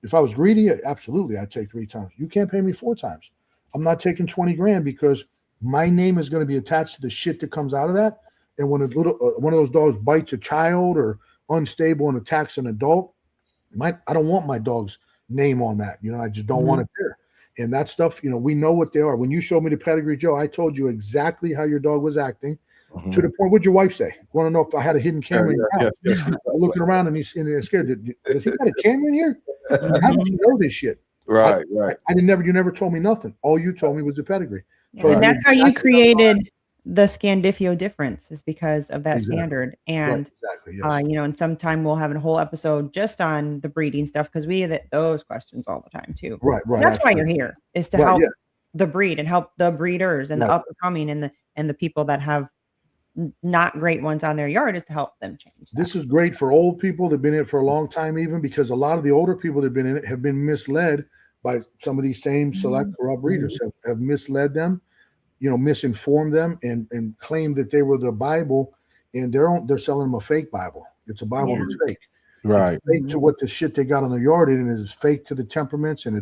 If I was greedy, absolutely, I'd take 3 times. You can't pay me 4 times. I'm not taking 20 grand because my name is going to be attached to the shit that comes out of that. And when a little one of those dogs bites a child or unstable and attacks an adult, I don't want my dog's name on that. You know, I just don't want it there. And that stuff, you know, we know what they are. When you showed me the pedigree, Joe, I told you exactly how your dog was acting to the point. What'd your wife say? Want to know if I had a hidden camera in your house? Looking around and he's scared. Does he got a camera in here? How did you know this shit? Right. You never told me nothing. All you told me was the pedigree. So and that's how you created the Scandifio difference is because of that Exactly. standard. And, exactly. Yes. you know, and sometime we'll have a whole episode just on the breeding stuff because we get those questions all the time too. Right. That's why you're here, is to Right, help yeah. the breed and help the breeders and Right. the up and coming and the people that have not great ones on their yard, is to help them change that. This is great for old people that've been in it for a long time, even because a lot of the older people that have been in it have been misled by some of these same select corrupt breeders, have misled them, you know, misinformed them, and claimed that they were the Bible, and they're selling them a fake Bible. It's a Bible that's fake. Right. It's fake to what the shit they got on their yard, and it's fake to the temperaments, and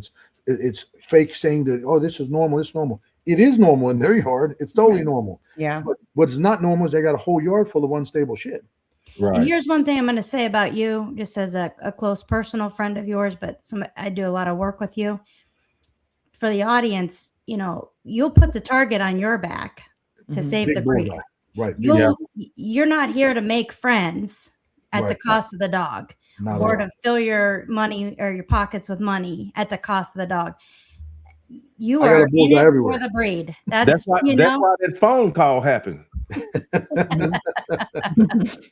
it's fake saying that, oh, this is normal, it's normal. It is normal in their yard. It's totally normal. Yeah. But what's not normal is they got a whole yard full of unstable shit. Right. And here's one thing I'm going to say about you, just as a close personal friend of yours, but I do a lot of work with you. For the audience, you know, you'll put the target on your back to save Big the breed. bulldog. Right. You're not here to make friends at the cost of the dog, Not or at all. to fill your money or your pockets with money at the cost of the dog. You I got a are in bulldog it everywhere. for the breed. That's why that phone call happened.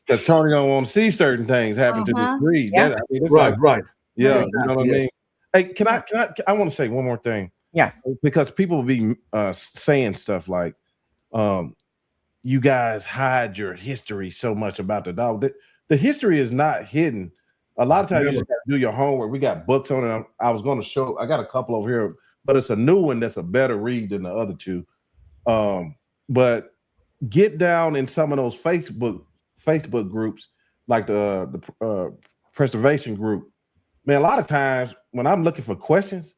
Because Tony don't want to see certain things happen to this breed. Yeah. That, I mean, it's Right. yeah, Exactly, you know what I mean. Hey, can I want to say one more thing? Yeah. Because people will be saying stuff like, you guys hide your history so much about the dog. The history is not hidden. A lot of times you just got to do your homework. We got books on it. I was going to show. I got a couple over here, but it's a new one that's a better read than the other two. But get down in some of those Facebook groups, like the preservation group. Man, a lot of times when I'm looking for questions,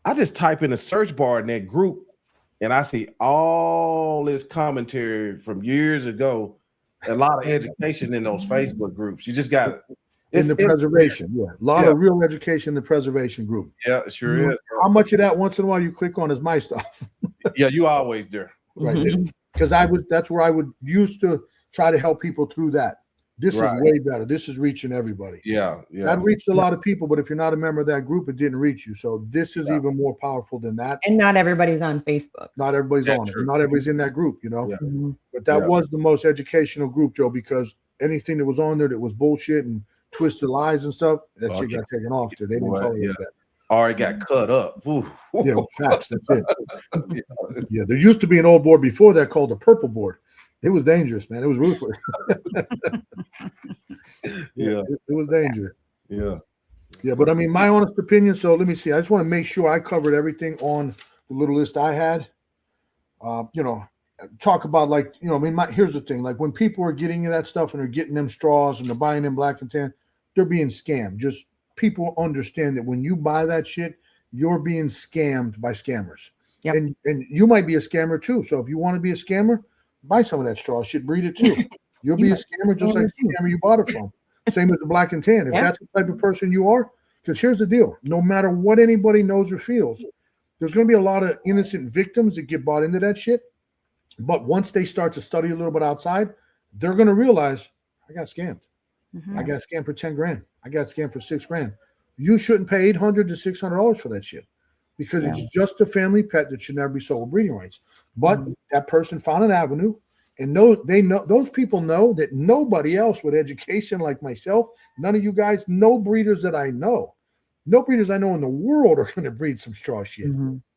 I just type in the search bar in that group, and I see all this commentary from years ago. A lot of education in those Facebook groups. You just got it. In the preservation, a lot of real education in the preservation group. Yeah, it sure is. How much of that once in a while you click on is my stuff. Yeah, you always there. Right. Because that's where I would used to try to help people through that. This is way better. This is reaching everybody. Yeah. That reached a lot of people, but if you're not a member of that group, it didn't reach you. So this is even more powerful than that. And not everybody's on Facebook. Not everybody's on it. Not everybody's in that group, you know. Yeah. But that was the most educational group, Joe, because anything that was on there that was bullshit and twisted lies and stuff, that shit got taken off there. They didn't tolerate that. Or it got cut up. Ooh. Yeah, facts. That's it. Yeah, there used to be an old board before that called the purple board. It was dangerous, man. It was ruthless. It was dangerous. Yeah, but I mean, my honest opinion. So let me see. I just want to make sure I covered everything on the little list I had. You know, talk about like, you know, I mean, here's the thing. Like when people are getting that stuff and they're getting them straws and they're buying them black and tan, they're being scammed. Just people understand that when you buy that shit, you're being scammed by scammers. Yep. And you might be a scammer too. So if you want to be a scammer, buy some of that straw shit, breed it too. You'll be a scammer just like the scammer you bought it from. Same with the black and tan. If that's the type of person you are, because here's the deal. No matter what anybody knows or feels, there's going to be a lot of innocent victims that get bought into that shit. But once they start to study a little bit outside, they're going to realize, I got scammed. I got scammed for 10 grand. I got scammed for 6 grand. You shouldn't pay $800 to $600 for that shit because it's just a family pet that should never be sold with breeding rights. But that person found an avenue, and those people know that nobody else with education like myself, none of you guys, no breeders that I know, no breeders I know in the world are going to breed some straw shit.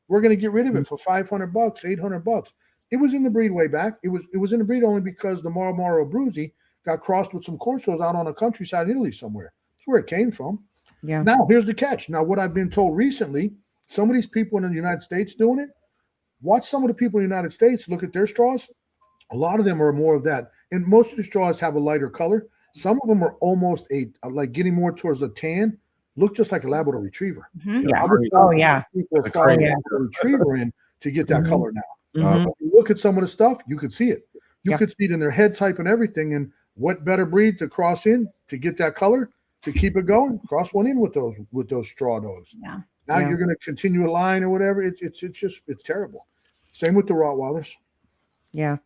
We're going to get rid of it for $500, $800. It was in the breed way back. It was in the breed only because the Marlboro Bruzy got crossed with some Corsos out on a countryside in Italy somewhere. That's where it came from. Yeah. Now, here's the catch. Now, what I've been told recently, some of these people in the United States doing it, watch some of the people in the United States, look at their straws. A lot of them are more of that. And most of the straws have a lighter color. Some of them are almost like getting more towards a tan, look just like a Labrador Retriever. Yeah. People are flying a Retriever in to get that color now. If you look at some of the stuff, you could see it. You could see it in their head type and everything. And what better breed to cross in to get that color, to keep it going? Cross one in with those straw dogs. Yeah. Now you're going to continue a line or whatever. It's terrible. Same with the Rottweilers. Yeah.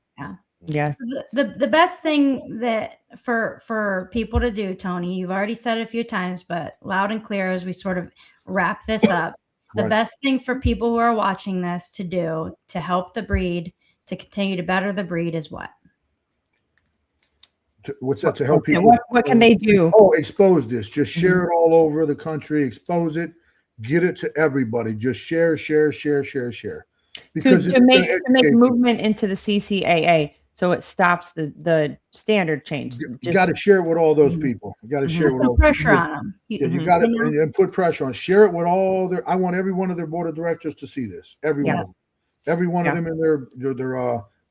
The best thing that for people to do, Tony, you've already said it a few times, but loud and clear as we sort of wrap this up. The best thing for people who are watching this to do to help the breed, to continue to better the breed is what? What's that to help And people? what can they do? Oh, expose this. Just share it all over the country. Expose it. Get it to everybody. Just share. Because To make movement into the CCAA, so it stops the standard change. You got to share it with all those people. You got to share it with Put all pressure on them. Yeah, you got to and put pressure on. Share it with all their. I want every one of their board of directors to see this. Every one of them. Every one of them in their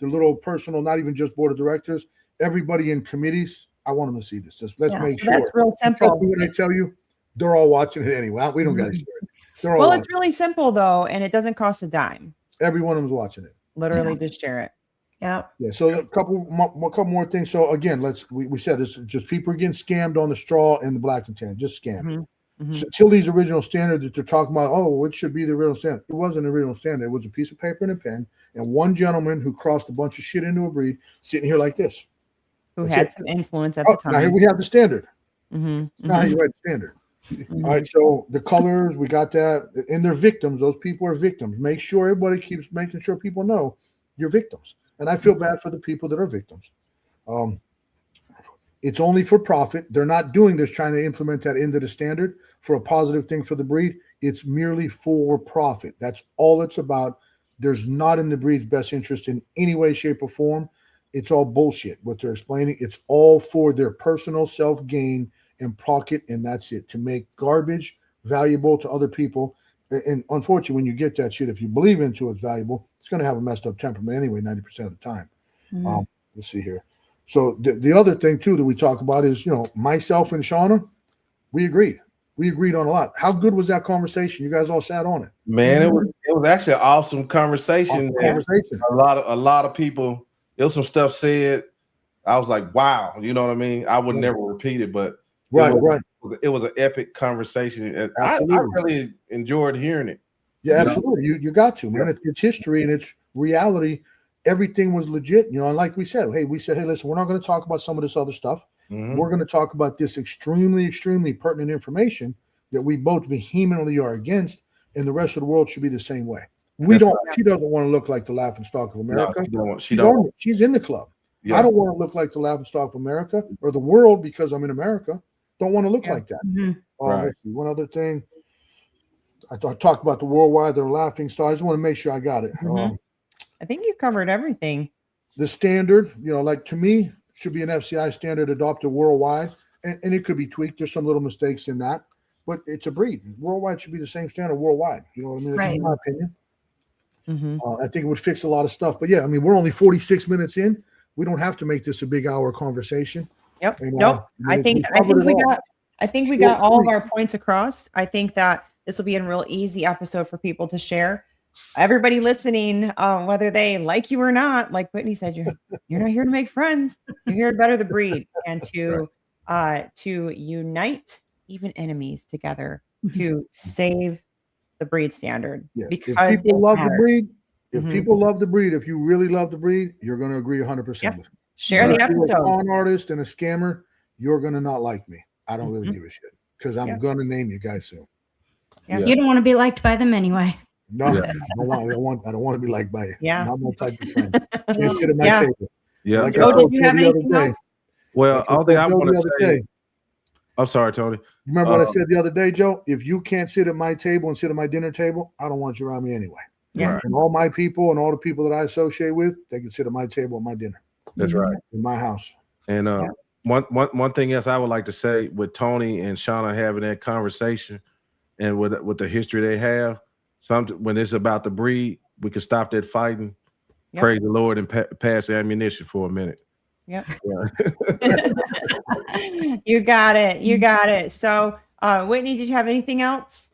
little personal, not even just board of directors. Everybody in committees. I want them to see this. Let's make sure. That's real simple. When I tell you, they're all watching it anyway. We don't got to share it. They're all It's really simple though, and it doesn't cost a dime. Every one of them's watching it. Literally, just share it. Yeah. Yeah. So a couple more things. So again, we said this. Just people are getting scammed on the straw and the black and tan. Just scammed. So Tilly's original standard that they're talking about. Oh, it should be the original standard. It wasn't the original standard. It was a piece of paper and a pen, and one gentleman who crossed a bunch of shit into a breed sitting here like this. Who had some influence at the time. Now here we have the standard. Mhm, Now you had the standard. All right, so the colors, we got that, and they're victims. Those people are victims. Make sure everybody keeps making sure people know you're victims. And I feel bad for the people that are victims. It's only for profit. They're not doing this trying to implement that into the standard for a positive thing for the breed. It's merely for profit. That's all it's about. There's not in the breed's best interest in any way, shape, or form. It's all bullshit, what they're explaining. It's all for their personal self-gain and pocket, and that's it, to make garbage valuable to other people. And unfortunately, when you get that shit, if you believe into it's valuable, it's going to have a messed up temperament anyway, 90% of the time. Let's see here. So the other thing, too, that we talk about is, myself and Shauna, we agreed. We agreed on a lot. How good was that conversation? You guys all sat on it. Man, it was actually an awesome conversation. A lot of people, there was some stuff said. I was like, wow, you know what I mean? I would never repeat it, but it was an epic conversation. And I really enjoyed hearing it. Yeah, absolutely. You got to, man. It's history and it's reality. Everything was legit, and like we said, hey, listen, we're not going to talk about some of this other stuff. We're going to talk about this extremely, extremely pertinent information that we both vehemently are against, and the rest of the world should be the same way. She doesn't want to look like the laughingstock of America. No, she don't. She's in the club. Yeah. I don't want to look like the laughingstock of America or the world because I'm in America. Don't want to look like that. Let's see, one other thing. I talked about the worldwide, the laughingstock. I just want to make sure I got it. I think you covered everything. The standard, like to me, should be an FCI standard adopted worldwide, and it could be tweaked. There's some little mistakes in that, but it's a breed. Worldwide should be the same standard worldwide. You know what I mean? That's my opinion. I think it would fix a lot of stuff. But yeah, I mean, we're only 46 minutes in. We don't have to make this a big hour conversation. Yep. And, I think we got all of our points across. I think that this will be a real easy episode for people to share. Everybody listening, whether they like you or not, like Whitney said, you're not here to make friends. You're here to better the breed and to unite even enemies together to save the breed standard. Yeah. Because if people love the breed, people love the breed, if you really love the breed, you're going to agree 100% with me. Share the episode. If you're a con artist and a scammer, you're going to not like me. I don't really give a shit because I'm going to name you guys soon. You don't want to be liked by them anyway. No, I don't want to be liked by you. Yeah. Not my type of friend. Can't sit at my table. Yeah. Like Joe, did you have anything else? Well, all thing I want to say. I'm sorry, Tony. Remember what I said the other day, Joe? If you can't sit at my table and sit at my dinner table, I don't want you around me anyway. Yeah. Right. And all my people and all the people that I associate with, they can sit at my table at my dinner. That's right. In my house. And one thing else I would like to say with Tony and Shauna having that conversation and with the history they have, when it's about the breed, we can stop that fighting, praise the Lord, and pass the ammunition for a minute. Yep. You got it. So, Whitney, did you have anything else?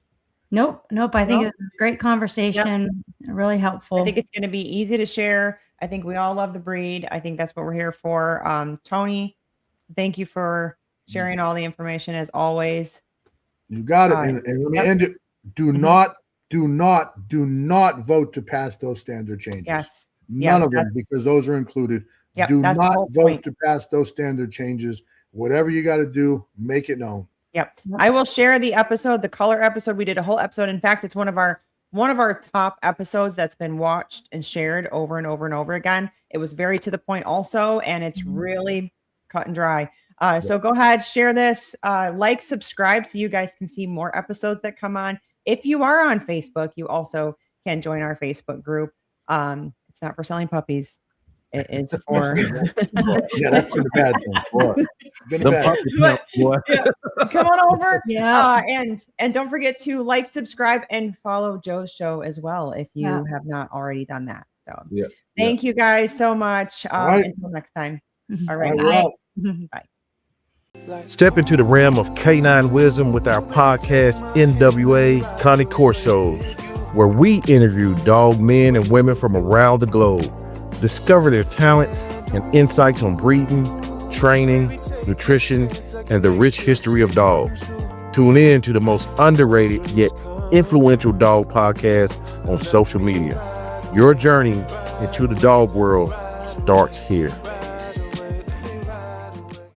Nope. I think it was a great conversation. Really helpful. I think it's going to be easy to share. I think we all love the breed. I think that's what we're here for. Tony, thank you for sharing all the information as always. You got it. And let me end it. Do not vote to pass those standard changes. Yes. None of them, because those are included. Yep, do not vote to pass those standard changes. Whatever you got to do, make it known. Yep. I will share the episode, the color episode. We did a whole episode. In fact, it's one of our one of our top episodes that's been watched and shared over and over and over again. It was very to the point also, and it's really cut and dry. So go ahead, share this, like, subscribe so you guys can see more episodes that come on. If you are on Facebook, you also can join our Facebook group. It's not for selling puppies. It is for Yeah, that's been a bad thing. Boy. It's been a bad thing. Come on over. Yeah. And don't forget to like, subscribe, and follow Joe's show as well if you have not already done that. So thank you guys so much. Right. Until next time. Mhm. All right. Bye. Bye. Step into the realm of canine wisdom with our podcast, NWA Cane Corsos, where we interview dog men and women from around the globe. Discover their talents and insights on breeding, training, nutrition, and the rich history of dogs. Tune in to the most underrated yet influential dog podcast on social media. Your journey into the dog world starts here.